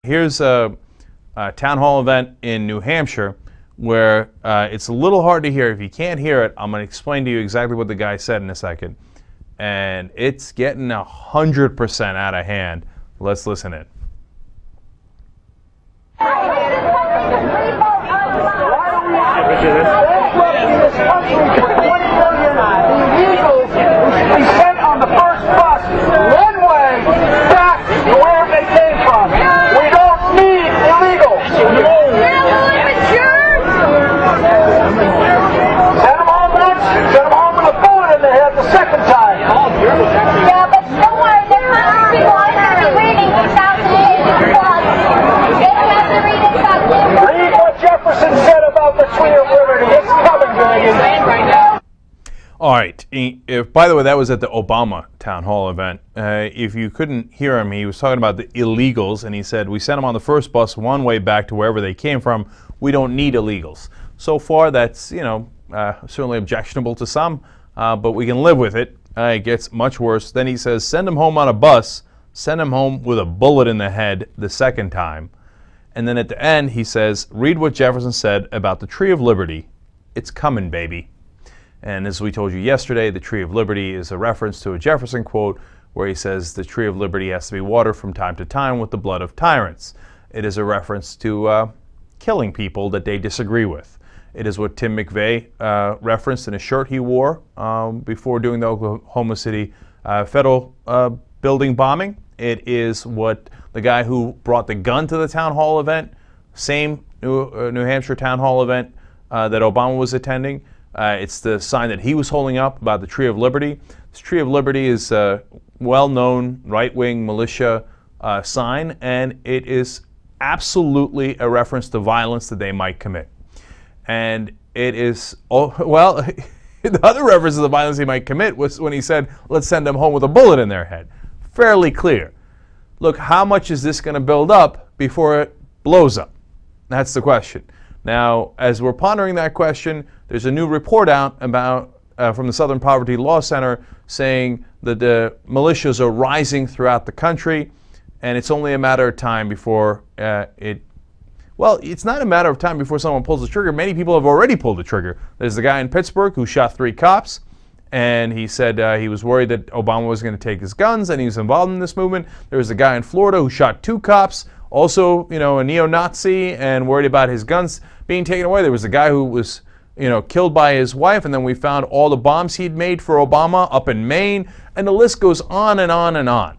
Here's a town hall event in New Hampshire where it's a little hard to hear. If you can't hear it, I'm going to explain to you exactly what the guy said in a second. And it's getting 100% out of hand. Let's listen in. On the first bus, one way back to where they came from. We don't need illegals. Send them home once, send them home with a bullet in the head the second time. Yeah, but don't worry, they're not people aren't going to be reading this out to you. They don't have to read this out to you. Read what Jefferson said about the tree of liberty. It's coming, Megan. Right now. All right. By the way, that was at the Obama town hall event. If you couldn't hear him, he was talking about the illegals, and he said, we sent them on the first bus one way back to wherever they came from. We don't need illegals. So far, that's, certainly objectionable to some, but we can live with it. It gets much worse. Then he says, send them home on a bus, send them home with a bullet in the head the second time. And then at the end, he says, read what Jefferson said about the tree of liberty. It's coming, baby. And as we told you yesterday, the Tree of Liberty is a reference to a Jefferson quote where he says the Tree of Liberty has to be watered from time to time with the blood of tyrants. It is a reference to killing people that they disagree with. It is what Tim McVeigh referenced in a shirt he wore before doing the Oklahoma City federal building bombing. It is what the guy who brought the gun to the town hall event, same New Hampshire town hall event that Obama was attending, it's the sign that he was holding up about the Tree of Liberty. This Tree of Liberty is a well-known right-wing militia sign, and it is absolutely a reference to violence that they might commit. And it is, the other reference to the violence they might commit was when he said, let's send them home with a bullet in their head. Fairly clear. Look, how much is this going to build up before it blows up? That's the question. Now, as we're pondering that question, there's a new report out about from the Southern Poverty Law Center saying that the militias are rising throughout the country, and it's only a matter of time before it's not a matter of time before someone pulls the trigger. Many people have already pulled the trigger. There's the guy in Pittsburgh who shot 3 cops, and he said he was worried that Obama was going to take his guns, and he was involved in this movement. There was a guy in Florida who shot 2 cops. Also, a neo-Nazi and worried about his guns being taken away. There was a guy who was, killed by his wife, and then we found all the bombs he'd made for Obama up in Maine, and the list goes on and on and on.